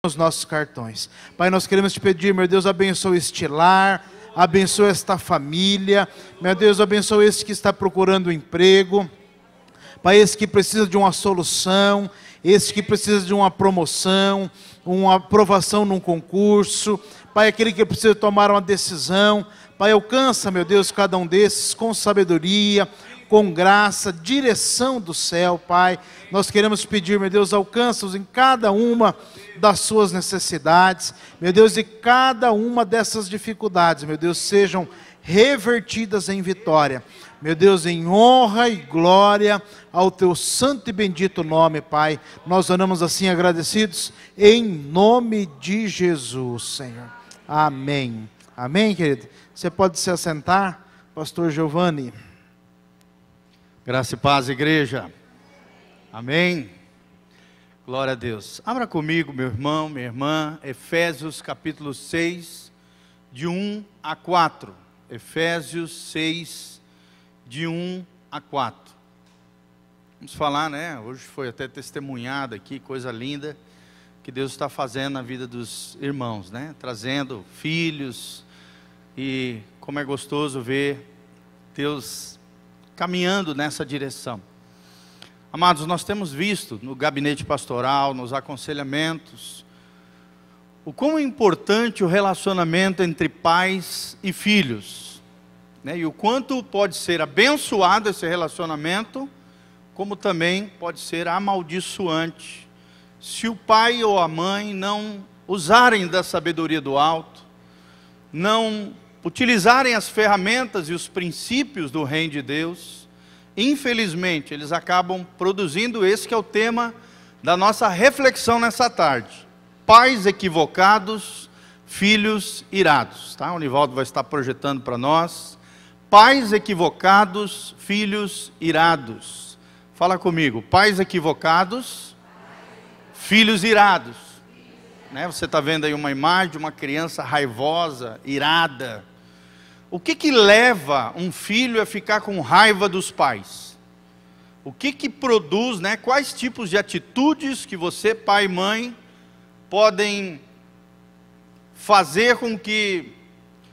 os nossos cartões. Pai, nós queremos te pedir, meu Deus, abençoe este lar, abençoe esta família, meu Deus, abençoe esse que está procurando emprego, Pai, esse que precisa de uma solução, esse que precisa de uma promoção, uma aprovação num concurso, Pai, aquele que precisa tomar uma decisão, Pai, alcança, meu Deus, cada um desses com sabedoria, com graça, direção do céu, Pai. Nós queremos pedir, meu Deus, alcança-os em cada uma das suas necessidades, meu Deus, e cada uma dessas dificuldades, meu Deus, sejam revertidas em vitória, meu Deus, em honra e glória ao teu santo e bendito nome, Pai. Nós oramos assim agradecidos, em nome de Jesus, Senhor. Amém. Amém, querido? Você pode se assentar, pastor Giovanni. Graça e paz, igreja. Amém. Glória a Deus. Abra comigo, meu irmão, minha irmã, Efésios capítulo 6, de 1 a 4. Efésios 6, de 1 a 4. Vamos falar, né? Hoje foi até testemunhado aqui, coisa linda que Deus está fazendo na vida dos irmãos, né? Trazendo filhos, e como é gostoso ver Deus caminhando nessa direção. Amados, nós temos visto no gabinete pastoral, nos aconselhamentos, o quão é importante o relacionamento entre pais e filhos, né? E o quanto pode ser abençoado esse relacionamento, como também pode ser amaldiçoante, se o pai ou a mãe não usarem da sabedoria do alto, não utilizarem as ferramentas e os princípios do reino de Deus. Infelizmente, eles acabam produzindo esse que é o tema da nossa reflexão nessa tarde. Pais equivocados, filhos irados. Tá? O Nivaldo vai estar projetando para nós. Pais equivocados, filhos irados. Fala comigo. Pais equivocados, filhos irados. Né? Você está vendo aí uma imagem de uma criança raivosa, irada. O que leva um filho a ficar com raiva dos pais? O que produz, né? Quais tipos de atitudes que você, pai e mãe, podem fazer com que,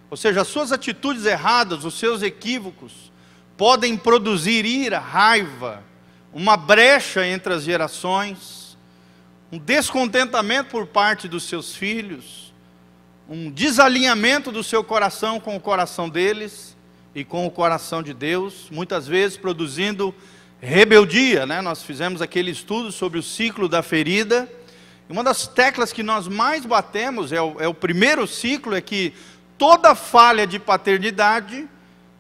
ou seja, as suas atitudes erradas, os seus equívocos, podem produzir ira, raiva, uma brecha entre as gerações, um descontentamento por parte dos seus filhos, um desalinhamento do seu coração com o coração deles e com o coração de Deus, muitas vezes produzindo rebeldia, né? Nós fizemos aquele estudo sobre o ciclo da ferida, e uma das teclas que nós mais batemos é o primeiro ciclo, é que toda falha de paternidade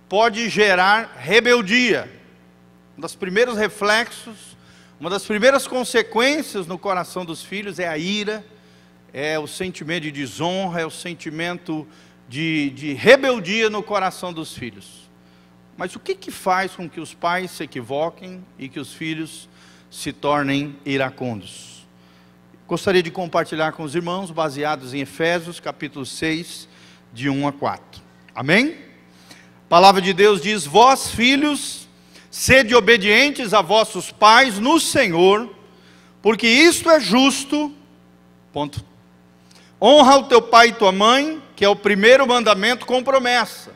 pode gerar rebeldia. Um dos primeiros reflexos, uma das primeiras consequências no coração dos filhos é a ira, é o sentimento de desonra, é o sentimento de rebeldia no coração dos filhos. Mas o que faz com que os pais se equivoquem e que os filhos se tornem iracundos? Gostaria de compartilhar com os irmãos, baseados em Efésios capítulo 6, de 1 a 4. Amém? A palavra de Deus diz: vós filhos, sede obedientes a vossos pais no Senhor, porque isto é justo. Ponto. Honra o teu pai e tua mãe, que é o primeiro mandamento com promessa,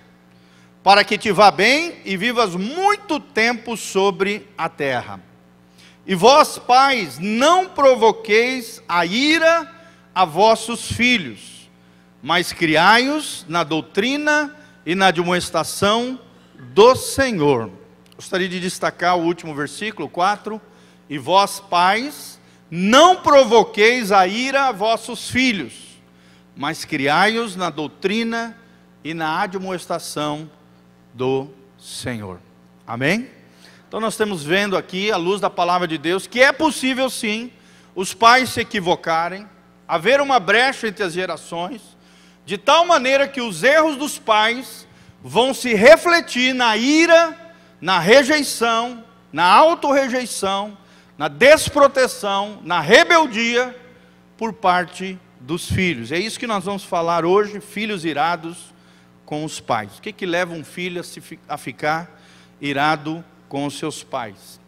para que te vá bem e vivas muito tempo sobre a terra. E vós, pais, não provoqueis a ira a vossos filhos, mas criai-os na doutrina e na admoestação do Senhor. Gostaria de destacar o último versículo, 4. E vós, pais, não provoqueis a ira a vossos filhos, mas criai-os na doutrina e na admoestação do Senhor. Amém? Então nós estamos vendo aqui, à luz da palavra de Deus, que é possível sim, os pais se equivocarem, haver uma brecha entre as gerações, de tal maneira que os erros dos pais vão se refletir na ira, na rejeição, na autorrejeição, na desproteção, na rebeldia por parte dos filhos. É isso que nós vamos falar hoje, filhos irados com os pais. O que leva um filho a ficar irado com os seus pais?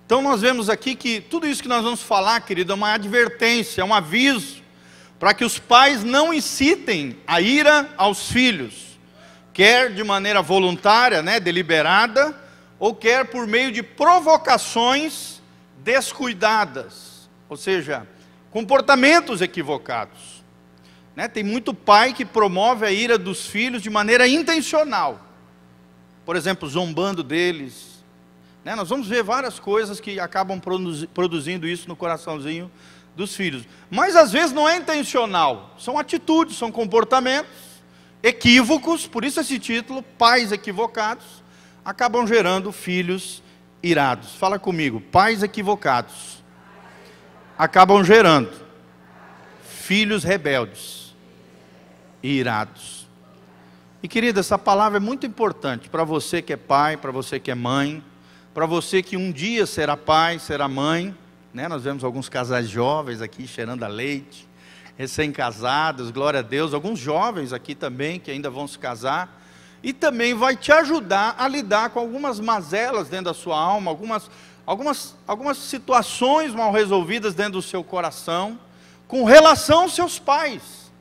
Então nós vemos aqui que tudo isso que nós vamos falar, querido, é uma advertência, é um aviso, para que os pais não incitem a ira aos filhos, quer de maneira voluntária, deliberada, ou quer por meio de provocações descuidadas, ou seja, comportamentos equivocados. Tem muito pai que promove a ira dos filhos de maneira intencional, por exemplo, zombando deles. Nós vamos ver várias coisas que acabam produzindo isso no coraçãozinho dos filhos, mas às vezes não é intencional, são atitudes, são comportamentos equívocos, por isso esse título, pais equivocados, acabam gerando filhos irados. Fala comigo, pais equivocados acabam gerando filhos rebeldes e irados. E querida, essa palavra é muito importante para você que é pai, para você que é mãe, para você que um dia será pai, será mãe, Nós vemos alguns casais jovens aqui cheirando a leite, recém-casados, glória a Deus, alguns jovens aqui também que ainda vão se casar, e também vai te ajudar a lidar com algumas mazelas dentro da sua alma, algumas situações mal resolvidas dentro do seu coração, com relação aos seus pais.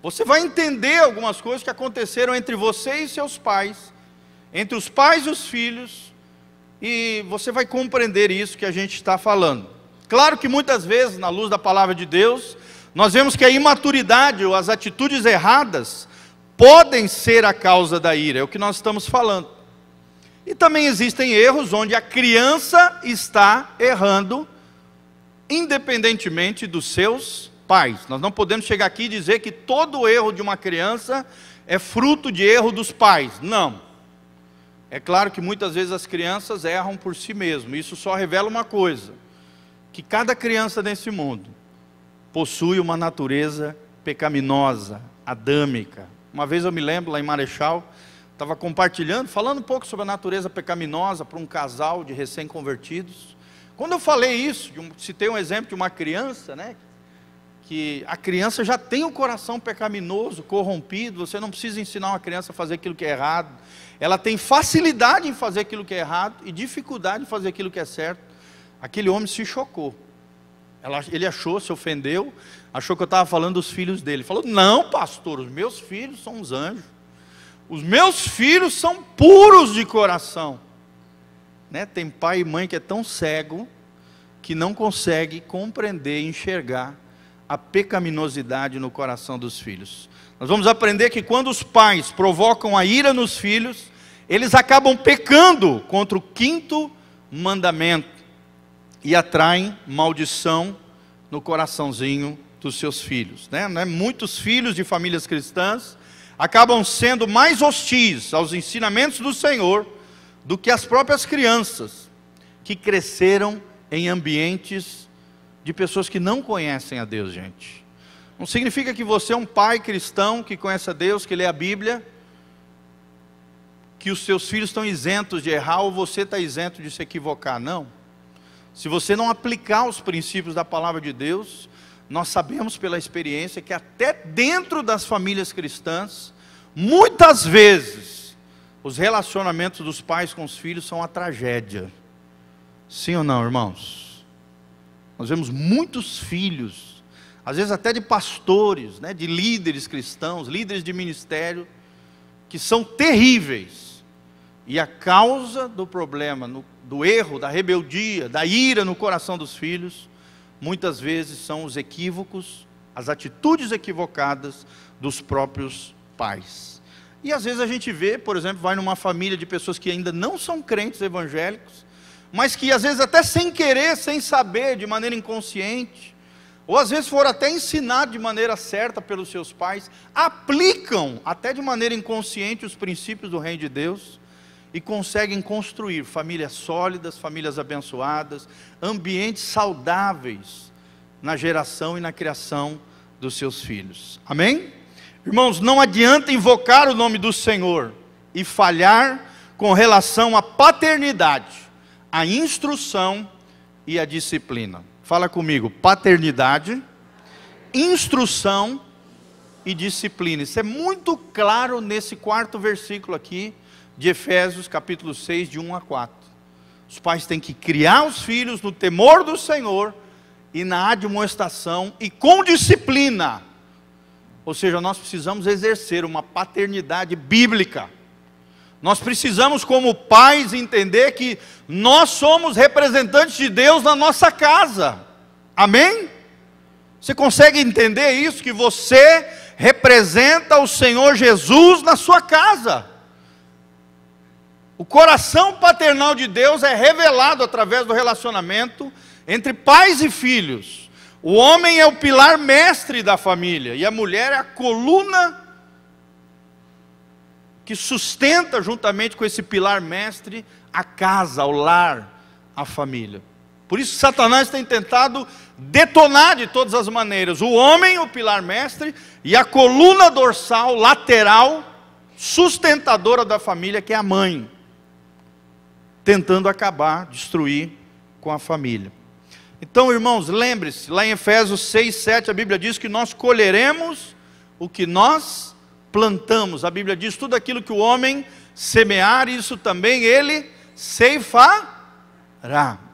Você vai entender algumas coisas que aconteceram entre você e seus pais, entre os pais e os filhos, e você vai compreender isso que a gente está falando. Claro que muitas vezes, na luz da palavra de Deus, nós vemos que a imaturidade ou as atitudes erradas podem ser a causa da ira, é o que nós estamos falando. E também existem erros onde a criança está errando, independentemente dos seus pais. Nós não podemos chegar aqui e dizer que todo erro de uma criança é fruto de erro dos pais. Não. É claro que muitas vezes as crianças erram por si mesmas. Isso só revela uma coisa, que cada criança nesse mundo possui uma natureza pecaminosa, adâmica. Uma vez eu me lembro, lá em Marechal, estava compartilhando, falando um pouco sobre a natureza pecaminosa para um casal de recém-convertidos. Quando eu falei isso, citei um exemplo de uma criança, que a criança já tem um coração pecaminoso, corrompido, você não precisa ensinar uma criança a fazer aquilo que é errado, ela tem facilidade em fazer aquilo que é errado e dificuldade em fazer aquilo que é certo. Aquele homem se chocou, ele achou, se ofendeu, achou que eu estava falando dos filhos dele. Falou: não, pastor, os meus filhos são uns anjos, os meus filhos são puros de coração. Tem pai e mãe que é tão cego, que não consegue compreender e enxergar a pecaminosidade no coração dos filhos. Nós vamos aprender que quando os pais provocam a ira nos filhos, eles acabam pecando contra o 5º mandamento, e atraem maldição no coraçãozinho dos seus filhos. Muitos filhos de famílias cristãs acabam sendo mais hostis aos ensinamentos do Senhor do que as próprias crianças que cresceram em ambientes de pessoas que não conhecem a Deus, gente. Não significa que você é um pai cristão que conhece a Deus, que lê a Bíblia, que os seus filhos estão isentos de errar ou você está isento de se equivocar, não. Se você não aplicar os princípios da palavra de Deus, nós sabemos pela experiência que até dentro das famílias cristãs, muitas vezes, os relacionamentos dos pais com os filhos são uma tragédia. Sim ou não, irmãos? Nós vemos muitos filhos, às vezes até de pastores, de líderes cristãos, líderes de ministério, que são terríveis. E a causa do problema, do erro, da rebeldia, da ira no coração dos filhos, muitas vezes são os equívocos, as atitudes equivocadas dos próprios pais. E às vezes a gente vê, por exemplo, vai numa família de pessoas que ainda não são crentes evangélicos, mas que às vezes até sem querer, sem saber, de maneira inconsciente, ou às vezes foram até ensinados de maneira certa pelos seus pais, aplicam até de maneira inconsciente os princípios do reino de Deus, e conseguem construir famílias sólidas, famílias abençoadas, ambientes saudáveis na geração e na criação dos seus filhos. Amém? Irmãos, não adianta invocar o nome do Senhor e falhar com relação à paternidade, à instrução e à disciplina. Fala comigo: paternidade, instrução e disciplina. Isso é muito claro nesse 4º versículo aqui, de Efésios capítulo 6, de 1 a 4. Os pais têm que criar os filhos no temor do Senhor e na admoestação e com disciplina. Ou seja, nós precisamos exercer uma paternidade bíblica. Nós precisamos, como pais, entender que nós somos representantes de Deus na nossa casa. Amém? Você consegue entender isso? Que você representa o Senhor Jesus na sua casa. O coração paternal de Deus é revelado através do relacionamento entre pais e filhos. O homem é o pilar mestre da família e a mulher é a coluna que sustenta, juntamente com esse pilar mestre, a casa, o lar, a família. Por isso Satanás tem tentado detonar de todas as maneiras o homem, o pilar mestre, e a coluna dorsal, lateral, sustentadora da família, que é a mãe, tentando acabar, destruir com a família. Então, irmãos, lembre-se, lá em Efésios 6, 7, a Bíblia diz que nós colheremos o que nós plantamos. A Bíblia diz, tudo aquilo que o homem semear, isso também ele ceifará.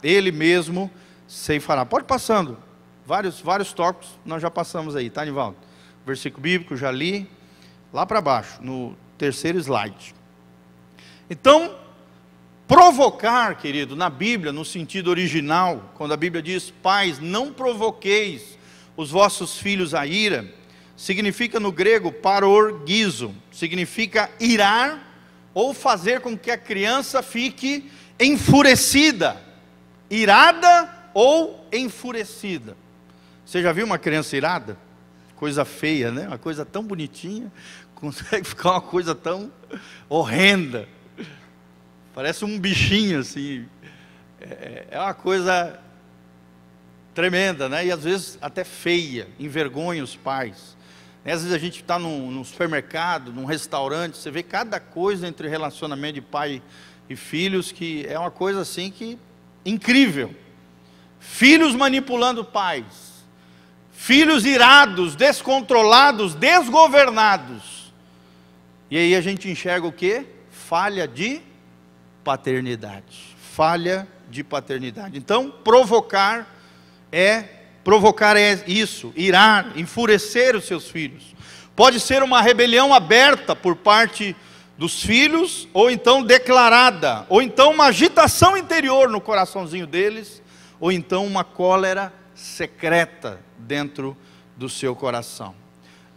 Ele mesmo ceifará. Pode passando, vários tópicos nós já passamos aí, tá, Nivaldo? Versículo bíblico, já li, lá para baixo, no terceiro slide. Então, provocar, querido, na Bíblia, no sentido original, quando a Bíblia diz, pais, não provoqueis os vossos filhos a ira, significa no grego parorgizo, significa irar ou fazer com que a criança fique enfurecida, irada ou enfurecida. Você já viu uma criança irada? Coisa feia, né? Uma coisa tão bonitinha, consegue ficar uma coisa tão horrenda. Parece um bichinho assim. É uma coisa tremenda, né? E às vezes até feia, envergonha os pais. Às vezes a gente está num supermercado, num restaurante, você vê cada coisa entre relacionamento de pai e filhos, que é uma coisa assim que incrível. Filhos manipulando pais, filhos irados, descontrolados, desgovernados. E aí a gente enxerga o quê? Falha de paternidade. Falha de paternidade. Então, provocar é isso, irar, enfurecer os seus filhos. Pode ser uma rebelião aberta por parte dos filhos, ou então declarada, ou então uma agitação interior no coraçãozinho deles, ou então uma cólera secreta dentro do seu coração.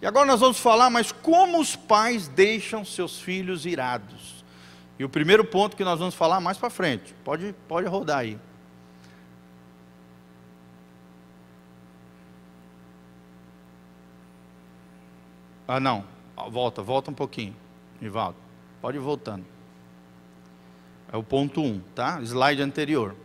E agora nós vamos falar, mas como os pais deixam seus filhos irados? E o primeiro ponto que nós vamos falar mais para frente, pode rodar aí. Ah, não, volta um pouquinho, Nivaldo, pode ir voltando. É o ponto 1, tá? Slide anterior.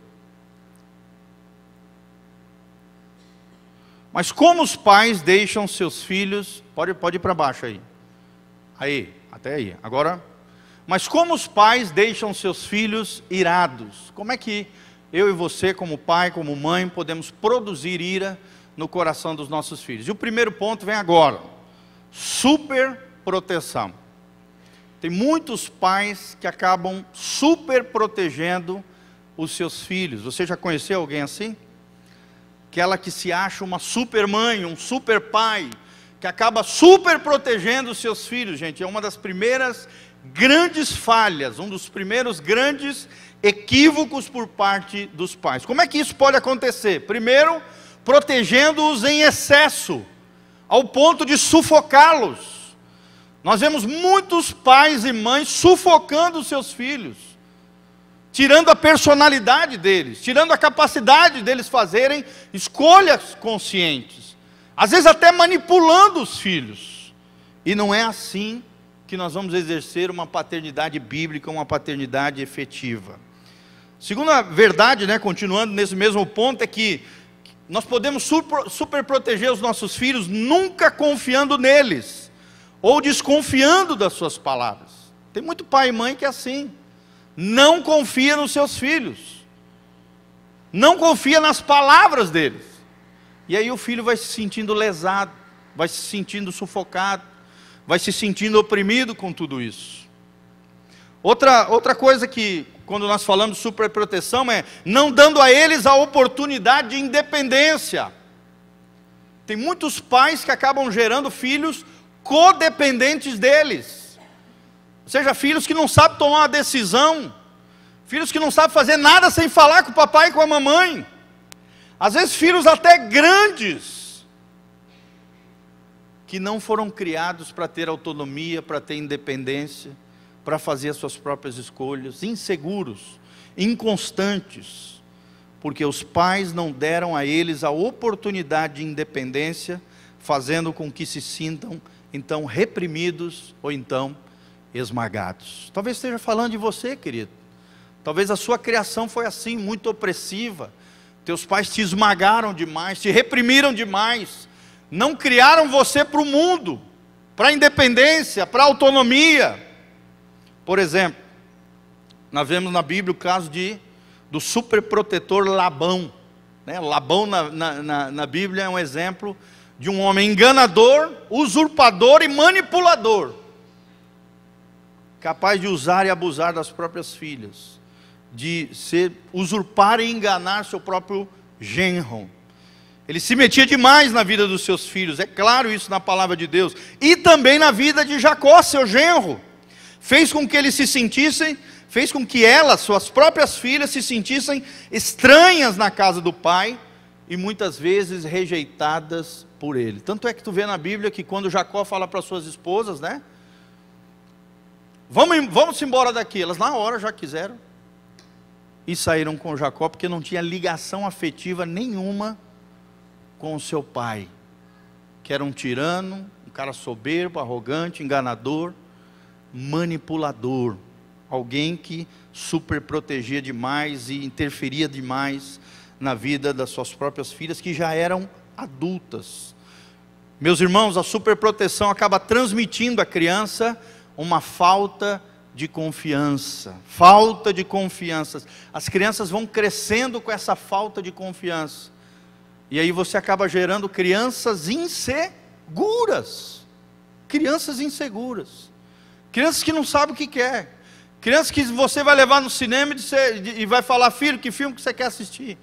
Mas como os pais deixam seus filhos, pode ir para baixo aí, até aí, agora, mas como os pais deixam seus filhos irados? Como é que eu e você, como pai, como mãe, podemos produzir ira no coração dos nossos filhos? E o primeiro ponto vem agora: super proteção. Tem muitos pais que acabam super protegendo os seus filhos. Você já conheceu alguém assim? Aquela que se acha uma super mãe, um super pai, que acaba super protegendo os seus filhos, gente. É uma das primeiras grandes falhas, um dos primeiros grandes equívocos por parte dos pais. Como é que isso pode acontecer? Primeiro, protegendo-os em excesso, ao ponto de sufocá-los. Nós vemos muitos pais e mães sufocando os seus filhos, tirando a personalidade deles, tirando a capacidade deles fazerem escolhas conscientes, às vezes até manipulando os filhos. E não é assim que nós vamos exercer uma paternidade bíblica, uma paternidade efetiva. Segunda verdade, continuando nesse mesmo ponto, é que nós podemos super proteger os nossos filhos, nunca confiando neles, ou desconfiando das suas palavras. Tem muito pai e mãe que é assim, não confia nos seus filhos, não confia nas palavras deles, e aí o filho vai se sentindo lesado, vai se sentindo sufocado, vai se sentindo oprimido com tudo isso. Outra coisa que, quando nós falamos de superproteção, é não dando a eles a oportunidade de independência. Tem muitos pais que acabam gerando filhos codependentes deles. Ou seja, filhos que não sabem tomar uma decisão, filhos que não sabem fazer nada sem falar com o papai e com a mamãe. Às vezes filhos até grandes, que não foram criados para ter autonomia, para ter independência, para fazer as suas próprias escolhas, inseguros, inconstantes, porque os pais não deram a eles a oportunidade de independência, fazendo com que se sintam então reprimidos ou então esmagados. Talvez esteja falando de você, querido. Talvez a sua criação foi assim, muito opressiva. Teus pais te esmagaram demais, te reprimiram demais, não criaram você para o mundo, para a independência, para a autonomia. Por exemplo, nós vemos na Bíblia o caso do superprotetor Labão. Labão na Bíblia é um exemplo de um homem enganador, usurpador e manipulador, capaz de usar e abusar das próprias filhas, de usurpar e enganar seu próprio genro. Ele se metia demais na vida dos seus filhos, é claro isso na palavra de Deus, e também na vida de Jacó, seu genro. Fez com que eles se sentissem, fez com que elas, suas próprias filhas, se sentissem estranhas na casa do pai, e muitas vezes rejeitadas por ele. Tanto é que tu vê na Bíblia que quando Jacó fala para suas esposas, vamos embora daqui, elas na hora já quiseram, e saíram com Jacó, porque não tinha ligação afetiva nenhuma com o seu pai, que era um tirano, um cara soberbo, arrogante, enganador, manipulador, alguém que superprotegia demais e interferia demais na vida das suas próprias filhas, que já eram adultas. Meus irmãos, a superproteção acaba transmitindo à criança uma falta de confiança. Falta de confiança. As crianças vão crescendo com essa falta de confiança. E aí você acaba gerando crianças inseguras. Crianças inseguras. Crianças que não sabem o que quer. Crianças que você vai levar no cinema e vai falar: filho, que filme que você quer assistir?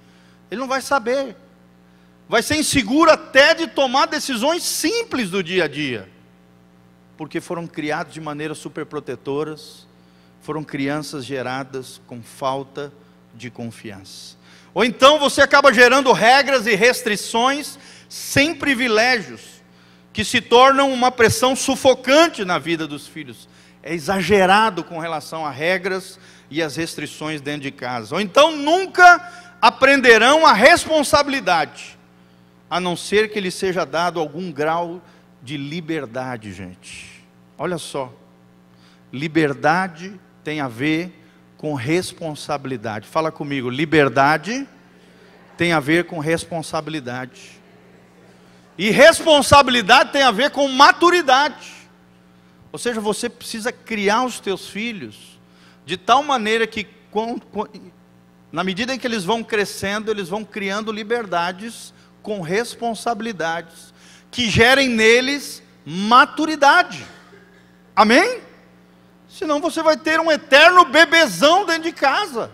Ele não vai saber. Vai ser inseguro até de tomar decisões simples do dia a dia. Porque foram criados de maneira superprotetoras. Foram crianças geradas com falta de confiança. Ou então você acaba gerando regras e restrições sem privilégios, que se tornam uma pressão sufocante na vida dos filhos. É exagerado com relação a regras e as restrições dentro de casa. Ou então nunca aprenderão a responsabilidade, a não ser que lhes seja dado algum grau de liberdade, gente. Olha só, liberdade tem a ver com responsabilidade. Fala comigo, liberdade tem a ver com responsabilidade. E responsabilidade tem a ver com maturidade. Ou seja, você precisa criar os teus filhos de tal maneira que, na medida em que eles vão crescendo, eles vão criando liberdades com responsabilidades, que gerem neles maturidade. Amém? Senão você vai ter um eterno bebezão dentro de casa.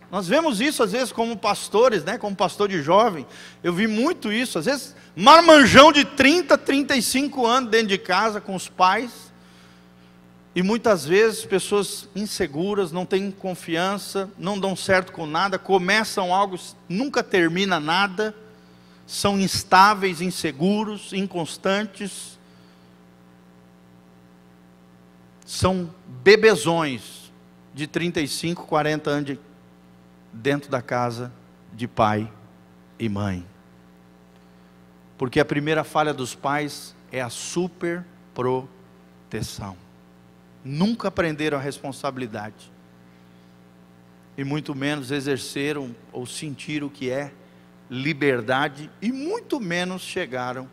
Nós vemos isso às vezes como pastores, como pastor de jovem. Eu vi muito isso, às vezes marmanjão de 30, 35 anos dentro de casa com os pais. E muitas vezes pessoas inseguras, não têm confiança, não dão certo com nada, começam algo, nunca termina nada, são instáveis, inseguros, inconstantes, são bebezões de 35, 40 anos dentro da casa de pai e mãe. Porque a primeira falha dos pais é a superproteção. Nunca aprenderam a responsabilidade, e muito menos exerceram ou sentiram o que é liberdade, e muito menos chegaram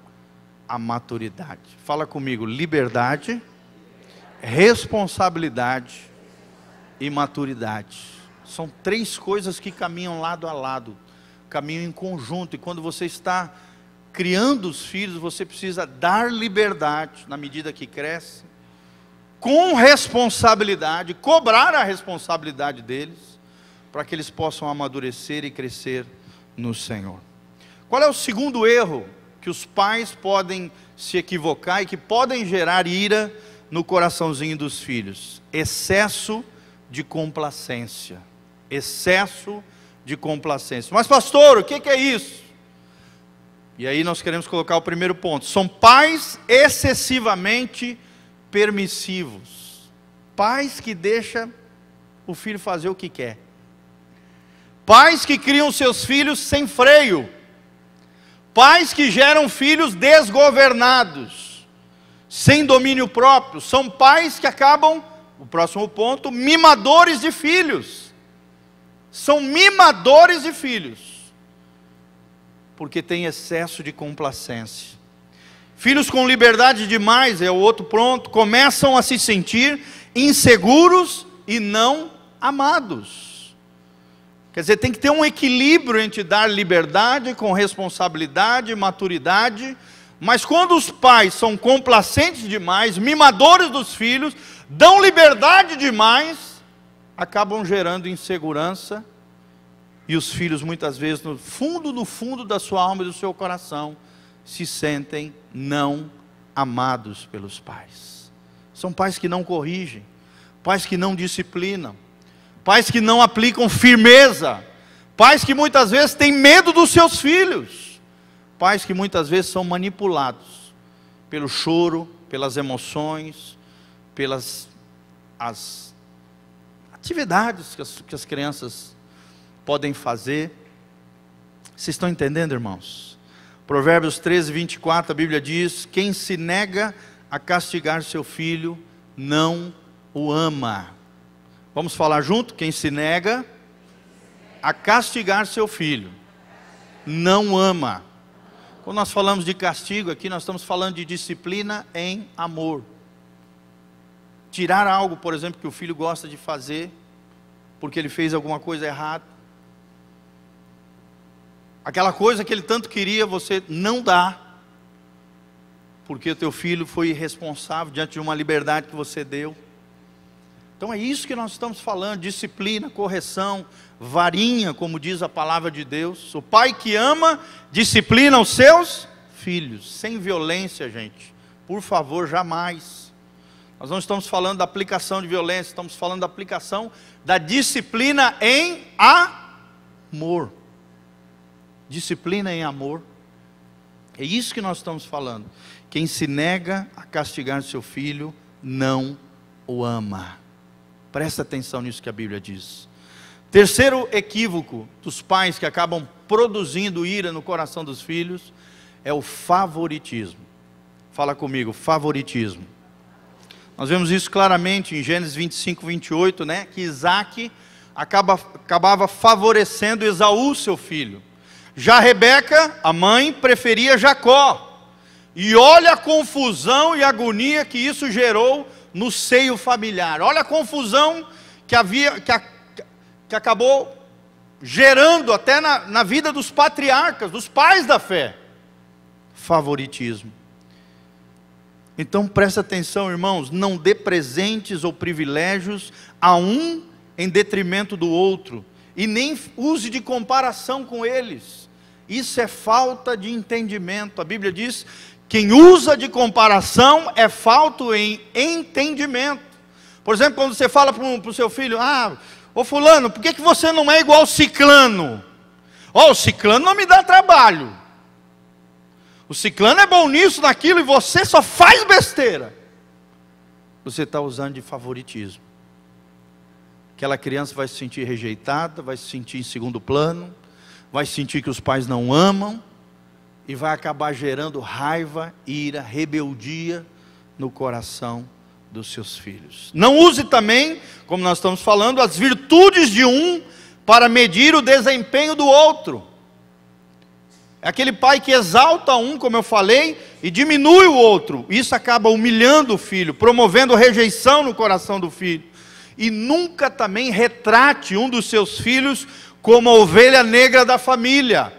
à maturidade. Fala comigo, liberdade, responsabilidade e maturidade. São três coisas que caminham lado a lado, caminham em conjunto, e quando você está criando os filhos, você precisa dar liberdade na medida que cresce, com responsabilidade, cobrar a responsabilidade deles, para que eles possam amadurecer e crescer no Senhor. Qual é o segundo erro que os pais podem se equivocar e que podem gerar ira no coraçãozinho dos filhos? Excesso de complacência. Excesso de complacência. Mas pastor, o que é isso? E aí nós queremos colocar o primeiro ponto. São pais excessivamente permissivos. Pais que deixam o filho fazer o que quer. Pais que criam seus filhos sem freio. Pais que geram filhos desgovernados, sem domínio próprio. São pais que acabam, o próximo ponto, mimadores de filhos. São mimadores de filhos, porque tem excesso de complacência. Filhos com liberdade demais, é o outro ponto, começam a se sentir inseguros e não amados. Quer dizer, tem que ter um equilíbrio entre dar liberdade com responsabilidade e maturidade, mas quando os pais são complacentes demais, mimadores dos filhos, dão liberdade demais, acabam gerando insegurança, e os filhos muitas vezes no fundo da sua alma e do seu coração, se sentem não amados pelos pais. São pais que não corrigem, pais que não disciplinam, pais que não aplicam firmeza, pais que muitas vezes têm medo dos seus filhos, pais que muitas vezes são manipulados pelo choro, pelas emoções, pelas atividades que as crianças podem fazer. Vocês estão entendendo, irmãos? Provérbios 13, 24, a Bíblia diz: quem se nega a castigar seu filho, não o ama. Vamos falar junto? Quem se nega a castigar seu filho, não ama. Quando nós falamos de castigo aqui, nós estamos falando de disciplina em amor. Tirar algo, por exemplo, que o filho gosta de fazer, porque ele fez alguma coisa errada. Aquela coisa que ele tanto queria, você não dá, porque o teu filho foi irresponsável diante de uma liberdade que você deu. Então é isso que nós estamos falando: disciplina, correção, varinha, como diz a palavra de Deus. O pai que ama, disciplina os seus filhos, sem violência, gente, por favor, jamais. Nós não estamos falando da aplicação de violência, estamos falando da aplicação da disciplina em amor. Disciplina em amor. É isso que nós estamos falando. Quem se nega a castigar seu filho, não o ama. Presta atenção nisso que a Bíblia diz. Terceiro equívoco dos pais que acabam produzindo ira no coração dos filhos é o favoritismo. Fala comigo, favoritismo. Nós vemos isso claramente em Gênesis 25, 28, né? Que Isaac acabava favorecendo Esaú, seu filho. Já Rebeca, a mãe, preferia Jacó. E olha a confusão e a agonia que isso gerou no seio familiar. Olha a confusão que acabou gerando até na vida dos patriarcas, dos pais da fé. Favoritismo. Então presta atenção, irmãos, não dê presentes ou privilégios a um em detrimento do outro, e nem use de comparação com eles. Isso é falta de entendimento. A Bíblia diz: quem usa de comparação é falto em entendimento. Por exemplo, quando você fala para o seu filho: ô fulano, por que você não é igual ao ciclano? O ciclano não me dá trabalho. O ciclano é bom nisso, naquilo, e você só faz besteira. Você está usando de favoritismo. Aquela criança vai se sentir rejeitada, vai se sentir em segundo plano, vai sentir que os pais não amam, e vai acabar gerando raiva, ira, rebeldia no coração dos seus filhos. Não use também, como nós estamos falando, as virtudes de um para medir o desempenho do outro. É aquele pai que exalta um, como eu falei, e diminui o outro. Isso acaba humilhando o filho, promovendo rejeição no coração do filho. E nunca também retrate um dos seus filhos como a ovelha negra da família,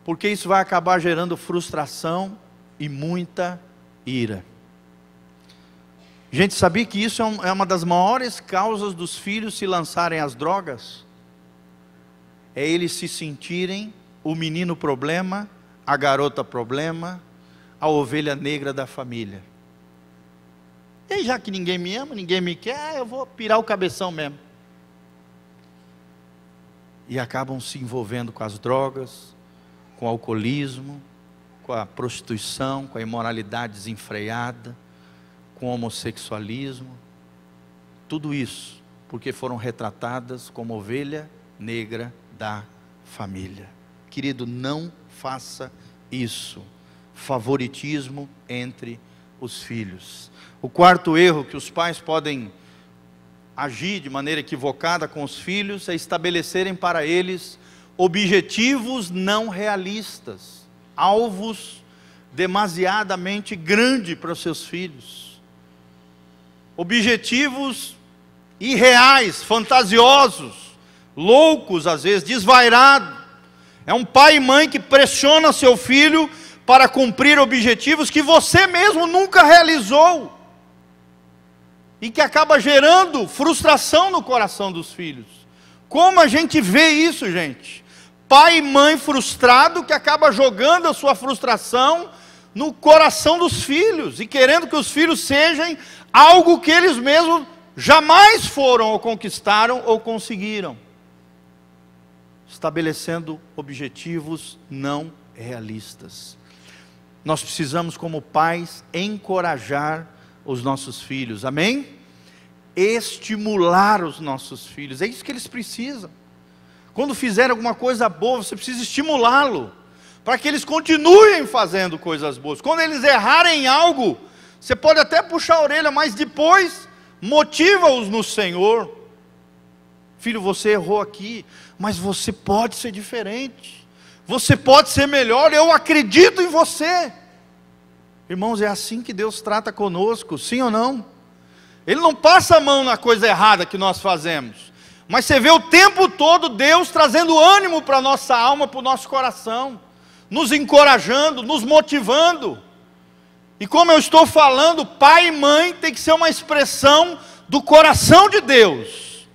porque isso vai acabar gerando frustração e muita ira. Gente, sabia que isso é uma das maiores causas dos filhos se lançarem às drogas? É eles se sentirem o menino problema, a garota problema, a ovelha negra da família. E aí, já que ninguém me ama, ninguém me quer, eu vou pirar o cabeção mesmo. E acabam se envolvendo com as drogas, com o alcoolismo, com a prostituição, com a imoralidade desenfreada, com o homossexualismo. Tudo isso porque foram retratadas como ovelha negra da família. Querido, não faça isso. Favoritismo entre os filhos. O quarto erro que os pais podem agir de maneira equivocada com os filhos é estabelecerem para eles objetivos não realistas, alvos demasiadamente grandes para os seus filhos, objetivos irreais, fantasiosos, loucos às vezes, desvairados. É um pai e mãe que pressiona seu filho para cumprir objetivos que você mesmo nunca realizou, e que acaba gerando frustração no coração dos filhos. Como a gente vê isso, gente? Pai e mãe frustrado que acaba jogando a sua frustração no coração dos filhos, e querendo que os filhos sejam algo que eles mesmos jamais foram ou conquistaram ou conseguiram. Estabelecendo objetivos não realistas. Nós precisamos, como pais, encorajar os nossos filhos, amém? Estimular os nossos filhos, é isso que eles precisam. Quando fizerem alguma coisa boa, você precisa estimulá-lo, para que eles continuem fazendo coisas boas. Quando eles errarem em algo, você pode até puxar a orelha, mas depois, motiva-os no Senhor. Filho, você errou aqui, mas você pode ser diferente. Você pode ser melhor, eu acredito em você. Irmãos, é assim que Deus trata conosco, sim ou não? Ele não passa a mão na coisa errada que nós fazemos, mas você vê o tempo todo Deus trazendo ânimo para a nossa alma, para o nosso coração, nos encorajando, nos motivando. E como eu estou falando, pai e mãe tem que ser uma expressão do coração de Deus.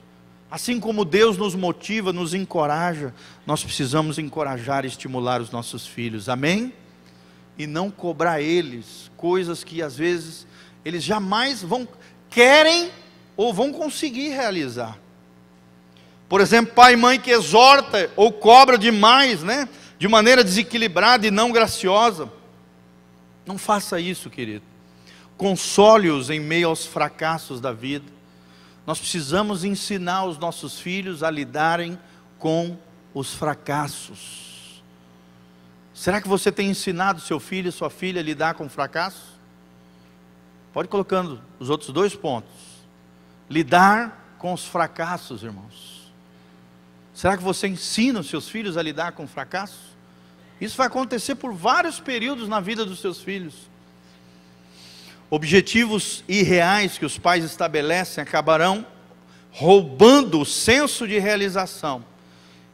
Assim como Deus nos motiva, nos encoraja, nós precisamos encorajar e estimular os nossos filhos, amém? E não cobrar eles coisas que às vezes eles jamais querem ou vão conseguir realizar. Por exemplo, pai e mãe que exorta ou cobra demais, né? De maneira desequilibrada e não graciosa. Não faça isso, querido. Console-os em meio aos fracassos da vida. Nós precisamos ensinar os nossos filhos a lidarem com os fracassos. Será que você tem ensinado seu filho e sua filha a lidar com fracasso? Pode ir colocando os outros dois pontos. Lidar com os fracassos, irmãos. Será que você ensina os seus filhos a lidar com fracasso? Isso vai acontecer por vários períodos na vida dos seus filhos. Objetivos irreais que os pais estabelecem acabarão roubando o senso de realização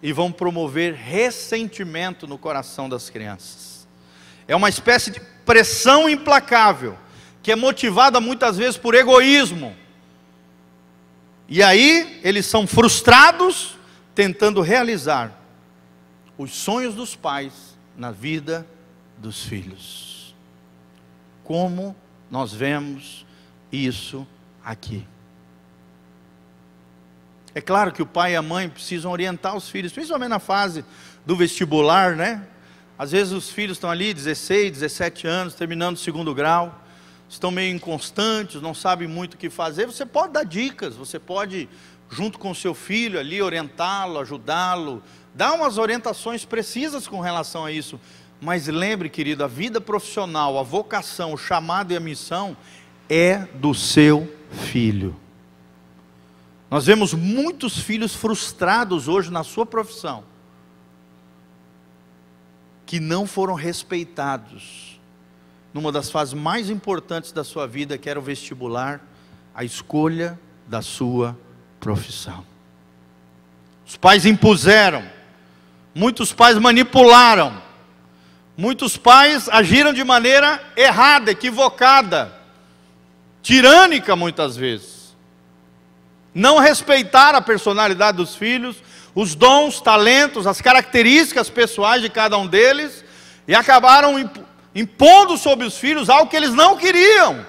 e vão promover ressentimento no coração das crianças. É uma espécie de pressão implacável, que é motivada muitas vezes por egoísmo. E aí eles são frustrados tentando realizar os sonhos dos pais na vida dos filhos. Como nós vemos isso aqui. É claro que o pai e a mãe precisam orientar os filhos, principalmente na fase do vestibular, né? Às vezes os filhos estão ali, 16, 17 anos, terminando o segundo grau, estão meio inconstantes, não sabem muito o que fazer. Você pode dar dicas, você pode, junto com o seu filho ali, orientá-lo, ajudá-lo, dar umas orientações precisas com relação a isso. Mas lembre, querido, a vida profissional, a vocação, o chamado e a missão é do seu filho. Nós vemos muitos filhos frustrados hoje na sua profissão, que não foram respeitados numa das fases mais importantes da sua vida, que era o vestibular, a escolha da sua profissão. Os pais impuseram, muitos pais manipularam, muitos pais agiram de maneira errada, equivocada, tirânica muitas vezes. Não respeitar a personalidade dos filhos, os dons, talentos, as características pessoais de cada um deles, e acabaram impondo sobre os filhos algo que eles não queriam.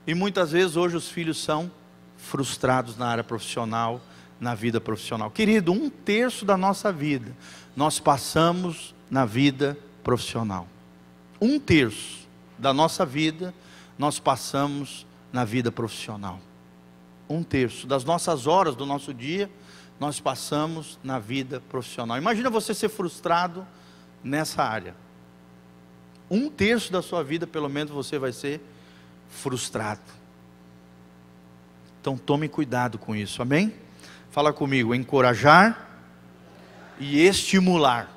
E muitas vezes hoje os filhos são frustrados na área profissional, na vida profissional. Querido, 1/3 da nossa vida nós passamos na vida profissional. 1/3 da nossa vida nós passamos na vida profissional. 1/3 das nossas horas do nosso dia nós passamos na vida profissional. Imagina você ser frustrado nessa área. 1/3 da sua vida, pelo menos, você vai ser frustrado. Então tome cuidado com isso, amém? Fala comigo: encorajar e estimular,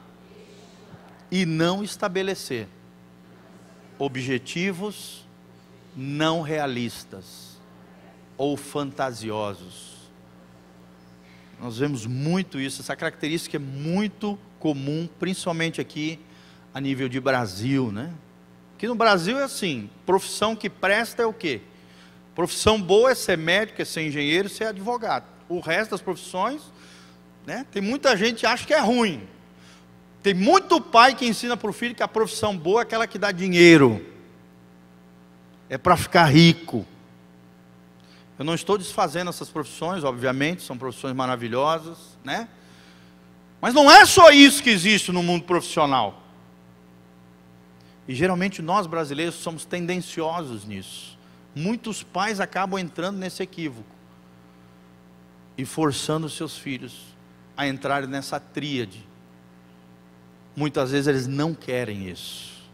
e não estabelecer objetivos não realistas ou fantasiosos. Nós vemos muito isso, essa característica é muito comum, principalmente aqui a nível de Brasil, né? Aqui no Brasil é assim, profissão que presta é o quê? Profissão boa é ser médico, é ser engenheiro, ser advogado. O resto das profissões, né? Tem muita gente que acha que é ruim. Tem muito pai que ensina para o filho que a profissão boa é aquela que dá dinheiro. É para ficar rico. Eu não estou desfazendo essas profissões, obviamente, são profissões maravilhosas, né? Mas não é só isso que existe no mundo profissional. E geralmente nós brasileiros somos tendenciosos nisso. Muitos pais acabam entrando nesse equívoco e forçando os seus filhos a entrarem nessa tríade. Muitas vezes eles não querem isso,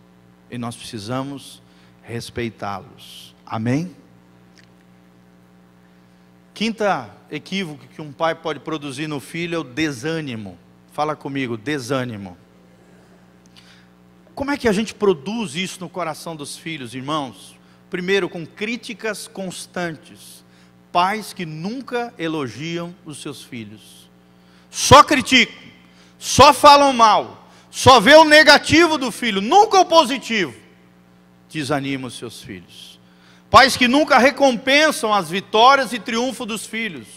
e nós precisamos respeitá-los, amém? Quinta equívoco que um pai pode produzir no filho é o desânimo. Fala comigo: desânimo. Como é que a gente produz isso no coração dos filhos, irmãos? Primeiro, com críticas constantes. Pais que nunca elogiam os seus filhos, só criticam, só falam mal, só vê o negativo do filho, nunca o positivo, desanimam os seus filhos. Pais que nunca recompensam as vitórias e triunfo dos filhos,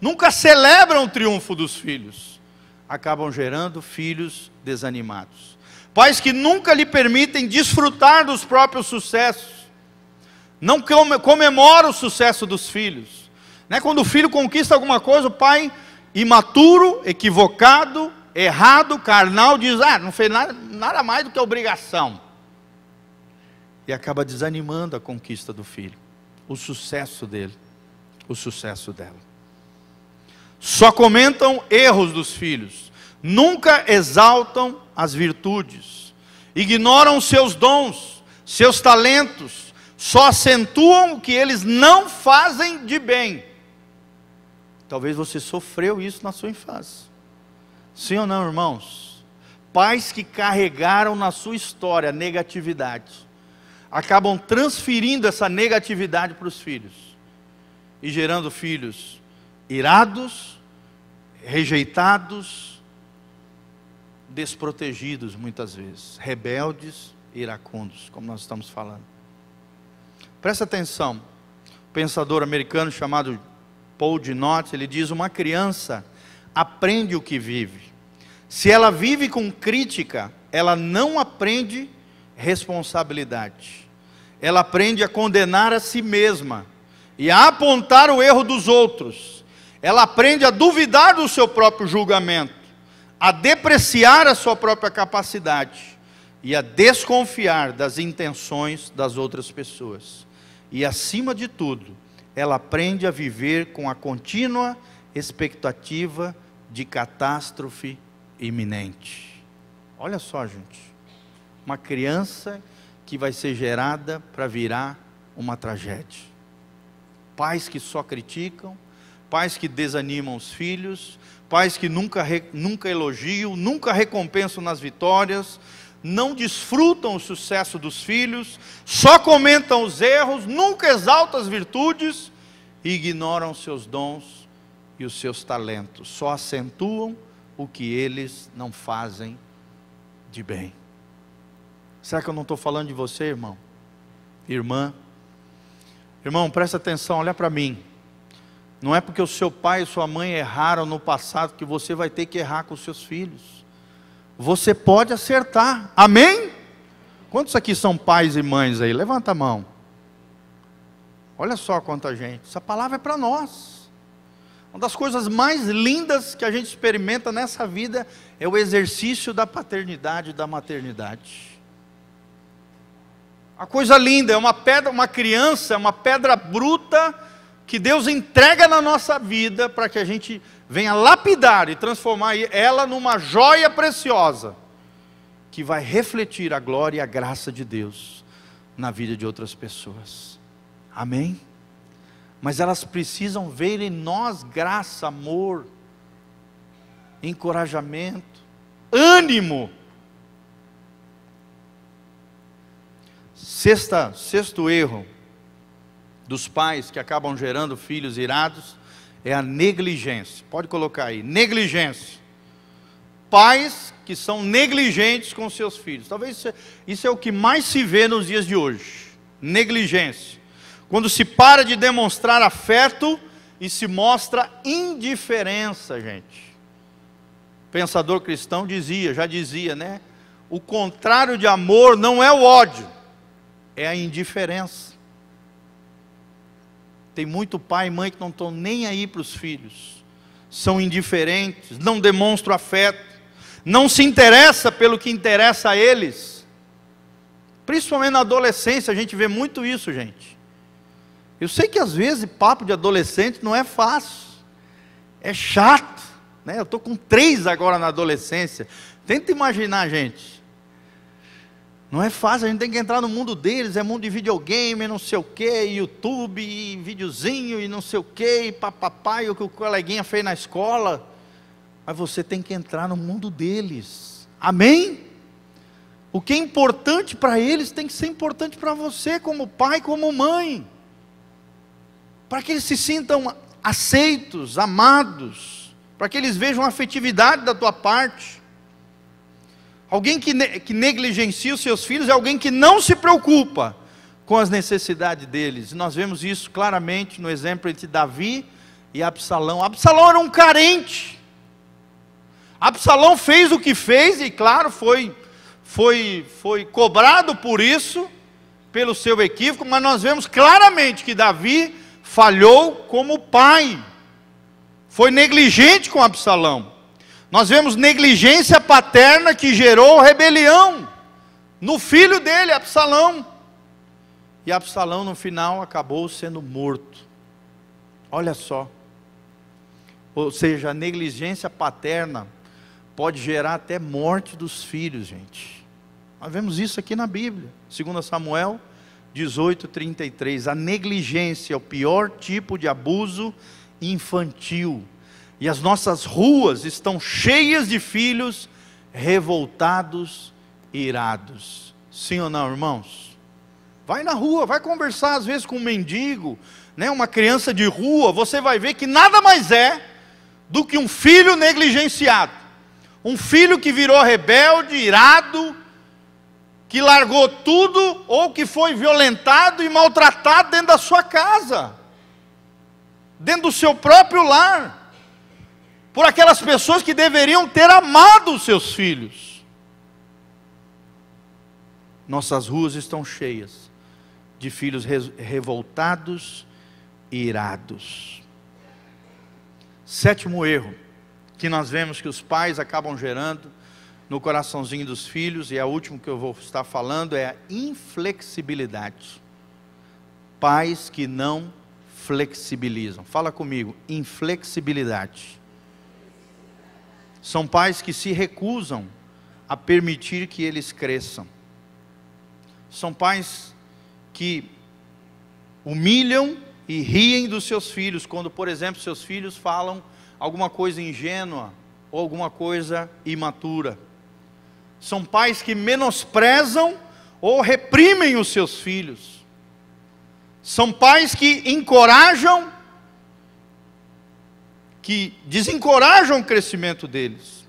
nunca celebram o triunfo dos filhos, acabam gerando filhos desanimados. Pais que nunca lhe permitem desfrutar dos próprios sucessos, não comemoram o sucesso dos filhos, né? Quando o filho conquista alguma coisa, o pai imaturo, equivocado, errado, carnal, diz: não fez nada mais do que obrigação. E acaba desanimando a conquista do filho, o sucesso dele, o sucesso dela. Só comentam erros dos filhos, nunca exaltam as virtudes, ignoram seus dons, seus talentos, só acentuam o que eles não fazem de bem. Talvez você sofreu isso na sua infância. Sim ou não, irmãos? Pais que carregaram na sua história negatividade, acabam transferindo essa negatividade para os filhos, e gerando filhos irados, rejeitados, desprotegidos muitas vezes, rebeldes, iracundos, como nós estamos falando. Presta atenção, um pensador americano chamado Paul Dinot, ele diz: uma criança aprende o que vive. Se ela vive com crítica, ela não aprende responsabilidade. Ela aprende a condenar a si mesma e a apontar o erro dos outros. Ela aprende a duvidar do seu próprio julgamento, a depreciar a sua própria capacidade e a desconfiar das intenções das outras pessoas. E acima de tudo, ela aprende a viver com a contínua expectativa de catástrofe iminente. Olha só, gente, uma criança que vai ser gerada para virar uma tragédia. Pais que só criticam, pais que desanimam os filhos, pais que nunca elogiam, nunca recompensam nas vitórias, não desfrutam o sucesso dos filhos, só comentam os erros, nunca exaltam as virtudes e ignoram os seus dons e os seus talentos, só acentuam o que eles não fazem de bem. Será que eu não estou falando de você, irmão? Irmã? Irmão, presta atenção, olha para mim. Não é porque o seu pai e sua mãe erraram no passado que você vai ter que errar com os seus filhos. Você pode acertar, amém? Quantos aqui são pais e mães aí? Levanta a mão. Olha só quanta gente, essa palavra é para nós. Uma das coisas mais lindas que a gente experimenta nessa vida é o exercício da paternidade e da maternidade. A coisa linda, é uma pedra, uma criança, é uma pedra bruta que Deus entrega na nossa vida para que a gente venha lapidar e transformar ela numa joia preciosa, que vai refletir a glória e a graça de Deus na vida de outras pessoas. Amém? Mas elas precisam ver em nós graça, amor, encorajamento, ânimo. Sexto erro dos pais que acabam gerando filhos irados é a negligência. Pode colocar aí, negligência. Pais que são negligentes com seus filhos. Talvez isso é o que mais se vê nos dias de hoje. Negligência. Quando se para de demonstrar afeto e se mostra indiferença, gente. O pensador cristão já dizia, né? O contrário de amor não é o ódio, é a indiferença. Tem muito pai e mãe que não estão nem aí para os filhos, são indiferentes, não demonstram afeto, não se interessa pelo que interessa a eles. Principalmente na adolescência a gente vê muito isso, gente. Eu sei que às vezes papo de adolescente não é fácil, é chato, né? Eu estou com 3 agora na adolescência. Tenta imaginar, gente. Não é fácil, a gente tem que entrar no mundo deles, é mundo de videogame, não sei o que, YouTube, e videozinho, e não sei o que, e papapá, e o que o coleguinha fez na escola. Mas você tem que entrar no mundo deles, amém? O que é importante para eles tem que ser importante para você, como pai, como mãe, para que eles se sintam aceitos, amados, para que eles vejam a afetividade da tua parte. Alguém que negligencia os seus filhos é alguém que não se preocupa com as necessidades deles. E nós vemos isso claramente no exemplo entre Davi e Absalão. Absalão era um carente. Absalão fez o que fez e claro, foi cobrado por isso, pelo seu equívoco, mas nós vemos claramente que Davi falhou como pai. Foi negligente com Absalão. Nós vemos negligência paterna que gerou rebelião no filho dele, Absalão. E Absalão no final acabou sendo morto. Olha só. Ou seja, a negligência paterna pode gerar até morte dos filhos, gente. Nós vemos isso aqui na Bíblia. 2 Samuel 18:33. A negligência é o pior tipo de abuso infantil. E as nossas ruas estão cheias de filhos revoltados e irados. Sim ou não, irmãos? Vai na rua, vai conversar às vezes com um mendigo, né, uma criança de rua, você vai ver que nada mais é do que um filho negligenciado. Um filho que virou rebelde, irado, que largou tudo ou que foi violentado e maltratado dentro da sua casa, dentro do seu próprio lar, por aquelas pessoas que deveriam ter amado os seus filhos. Nossas ruas estão cheias de filhos revoltados e irados. 7º erro que nós vemos que os pais acabam gerando no coraçãozinho dos filhos, e é o último que eu vou estar falando, é a inflexibilidade. Pais que não flexibilizam. Fala comigo, inflexibilidade. São pais que se recusam a permitir que eles cresçam. São pais que humilham e riem dos seus filhos, quando, por exemplo, seus filhos falam alguma coisa ingênua ou alguma coisa imatura. São pais que menosprezam ou reprimem os seus filhos. São pais que encorajam, que desencorajam o crescimento deles.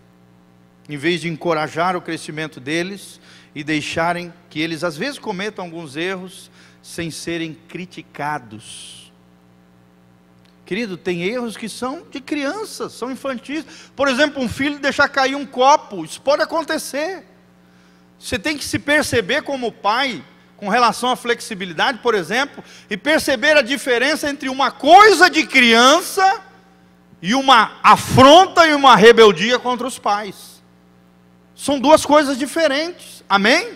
Em vez de encorajar o crescimento deles, e deixarem que eles às vezes cometam alguns erros sem serem criticados. Querido, tem erros que são de crianças, são infantis. Por exemplo, um filho deixar cair um copo, isso pode acontecer. Você tem que se perceber como pai, com relação à flexibilidade, por exemplo, e perceber a diferença entre uma coisa de criança e uma afronta e uma rebeldia contra os pais. São duas coisas diferentes, amém?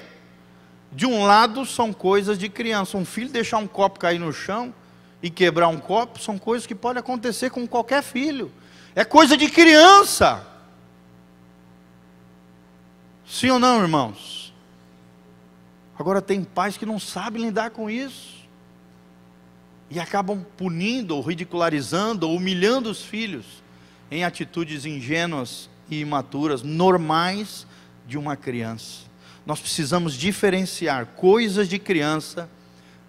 De um lado são coisas de criança, um filho deixar um copo cair no chão e quebrar um copo, são coisas que podem acontecer com qualquer filho, é coisa de criança. Sim ou não, irmãos? Agora tem pais que não sabem lidar com isso, e acabam punindo, ou ridicularizando, ou humilhando os filhos, em atitudes ingênuas e imaturas, normais de uma criança. Nós precisamos diferenciar coisas de criança,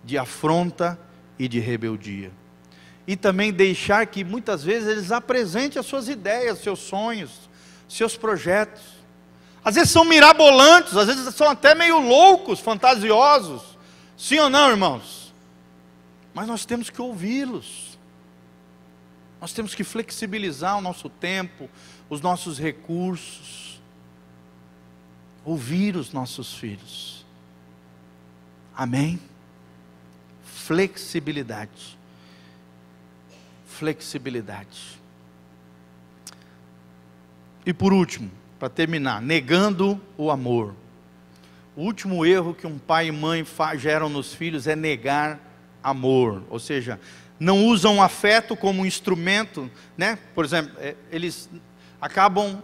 de afronta e de rebeldia. E também deixar que muitas vezes eles apresentem as suas ideias, seus sonhos, seus projetos. Às vezes são mirabolantes, às vezes são até meio loucos, fantasiosos. Sim ou não, irmãos? Mas nós temos que ouvi-los. Nós temos que flexibilizar o nosso tempo, os nossos recursos. Ouvir os nossos filhos. Amém? Flexibilidade. Flexibilidade. E por último, para terminar, negando o amor. O último erro que um pai e mãe geram nos filhos é negar amor. Ou seja, não usam o afeto como um instrumento, né? Por exemplo, eles acabam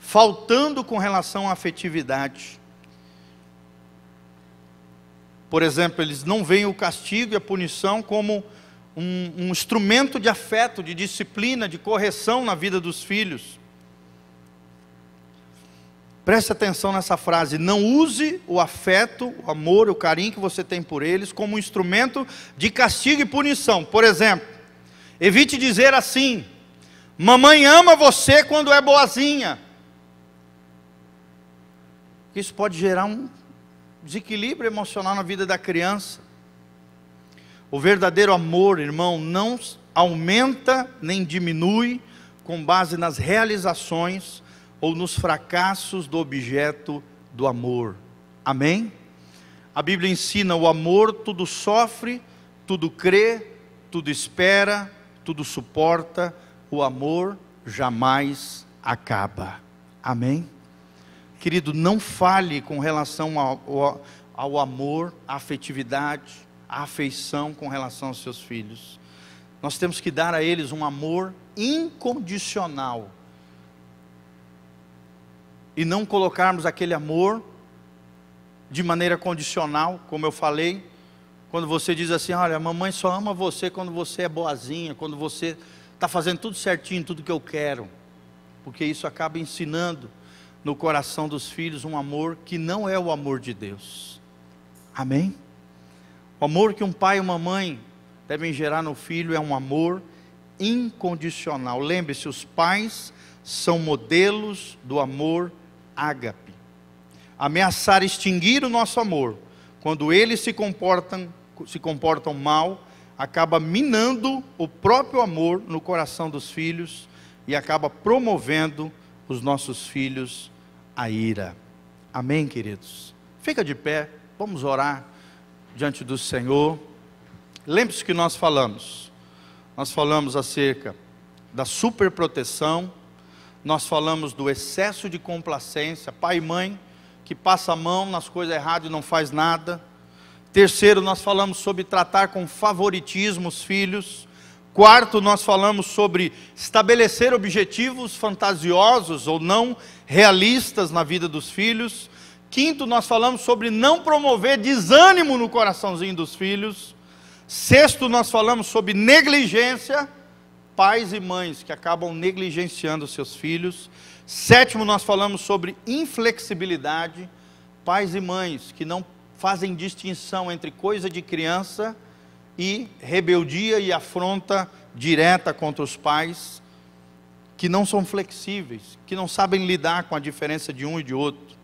faltando com relação à afetividade. Por exemplo, eles não veem o castigo e a punição como um instrumento de afeto, de disciplina, de correção na vida dos filhos. Preste atenção nessa frase: não use o afeto, o amor, o carinho que você tem por eles como um instrumento de castigo e punição. Por exemplo, evite dizer assim: mamãe ama você quando é boazinha. Isso pode gerar um desequilíbrio emocional na vida da criança. O verdadeiro amor, irmão, não aumenta nem diminui com base nas realizações ou nos fracassos do objeto do amor. Amém? A Bíblia ensina: o amor tudo sofre, tudo crê, tudo espera, tudo suporta. O amor jamais acaba. Amém? Querido, não fale com relação ao amor, à afetividade, à afeição com relação aos seus filhos. Nós temos que dar a eles um amor incondicional. E não colocarmos aquele amor de maneira condicional, como eu falei. Quando você diz assim: olha, a mamãe só ama você quando você é boazinha, quando você está fazendo tudo certinho, tudo que eu quero. Porque isso acaba ensinando no coração dos filhos um amor que não é o amor de Deus. Amém? O amor que um pai e uma mãe devem gerar no filho é um amor incondicional. Lembre-se, os pais são modelos do amor ágape. Ameaçar extinguir o nosso amor, quando eles se comportam mal, acaba minando o próprio amor no coração dos filhos e acaba promovendo os nossos filhos à ira. Amém, queridos? Fica de pé, vamos orar diante do Senhor. Lembre-se que nós falamos acerca da superproteção, nós falamos do excesso de complacência, pai e mãe que passa a mão nas coisas erradas e não faz nada. Terceiro, nós falamos sobre tratar com favoritismo os filhos. Quarto, nós falamos sobre estabelecer objetivos fantasiosos ou não realistas na vida dos filhos. Quinto, nós falamos sobre não promover desânimo no coraçãozinho dos filhos. Sexto, nós falamos sobre negligência, pais e mães que acabam negligenciando seus filhos. Sétimo, nós falamos sobre inflexibilidade, pais e mães que não fazem distinção entre coisa de criança e rebeldia e afronta direta contra os pais, que não são flexíveis, que não sabem lidar com a diferença de um e de outro.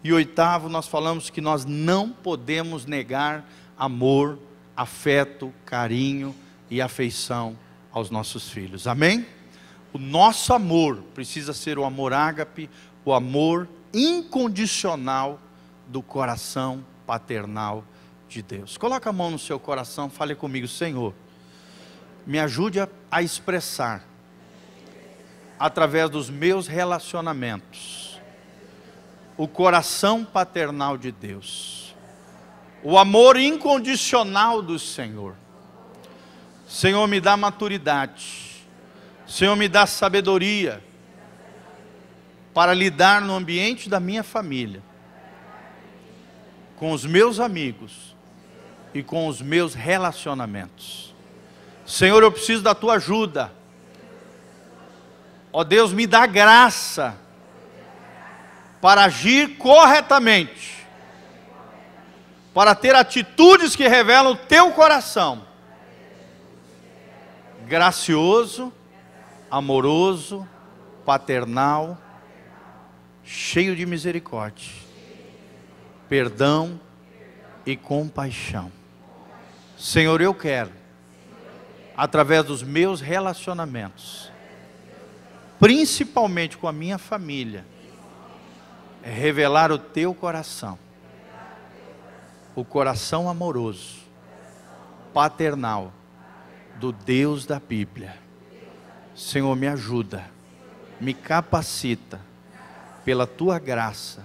E oitavo, nós falamos que nós não podemos negar amor, afeto, carinho e afeição aos nossos filhos. Amém? O nosso amor precisa ser o amor ágape, o amor incondicional do coração paternal de Deus. Coloca a mão no seu coração, fale comigo: Senhor, me ajude a expressar, através dos meus relacionamentos, o coração paternal de Deus, o amor incondicional do Senhor. Senhor, me dá maturidade, Senhor, me dá sabedoria para lidar no ambiente da minha família, com os meus amigos e com os meus relacionamentos. Senhor, eu preciso da tua ajuda. Ó Deus, me dá graça para agir corretamente, para ter atitudes que revelam o teu coração gracioso, amoroso, paternal, cheio de misericórdia, perdão e compaixão. Senhor, eu quero, através dos meus relacionamentos, principalmente com a minha família, revelar o teu coração, o coração amoroso, paternal, do Deus da Bíblia. Senhor, me ajuda, me capacita, pela tua graça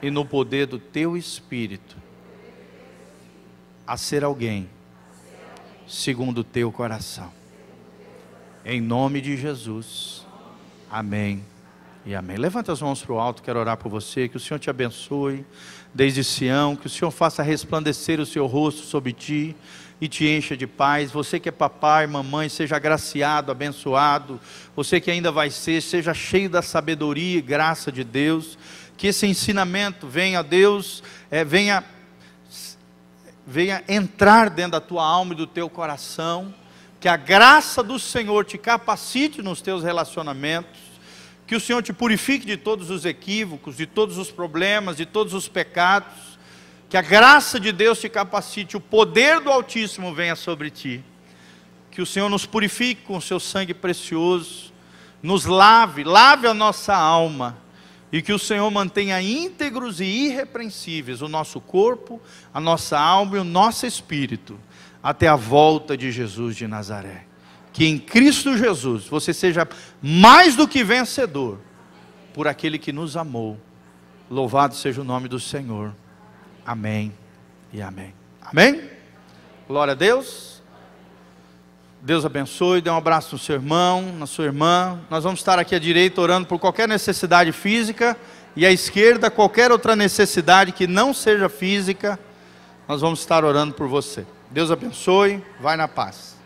e no poder do teu Espírito, a ser alguém segundo o teu coração. Em nome de Jesus, amém e amém. Levanta as mãos para o alto, quero orar por você. Que o Senhor te abençoe desde Sião, que o Senhor faça resplandecer o seu rosto sobre ti e te encha de paz. Você que é papai, mamãe, seja agraciado, abençoado. Você que ainda vai ser, seja cheio da sabedoria e graça de Deus. Que esse ensinamento venha, Deus, venha entrar dentro da tua alma e do teu coração. Que a graça do Senhor te capacite nos teus relacionamentos. Que o Senhor te purifique de todos os equívocos, de todos os problemas, de todos os pecados. Que a graça de Deus te capacite, o poder do Altíssimo venha sobre ti. Que o Senhor nos purifique com o seu sangue precioso, nos lave a nossa alma, e que o Senhor mantenha íntegros e irrepreensíveis o nosso corpo, a nossa alma e o nosso espírito, até a volta de Jesus de Nazaré. Que em Cristo Jesus você seja mais do que vencedor, por aquele que nos amou. Louvado seja o nome do Senhor. Amém e amém. Amém? Glória a Deus. Deus abençoe. Dê um abraço no seu irmão, na sua irmã. Nós vamos estar aqui à direita orando por qualquer necessidade física, e à esquerda qualquer outra necessidade que não seja física. Nós vamos estar orando por você. Deus abençoe. Vai na paz.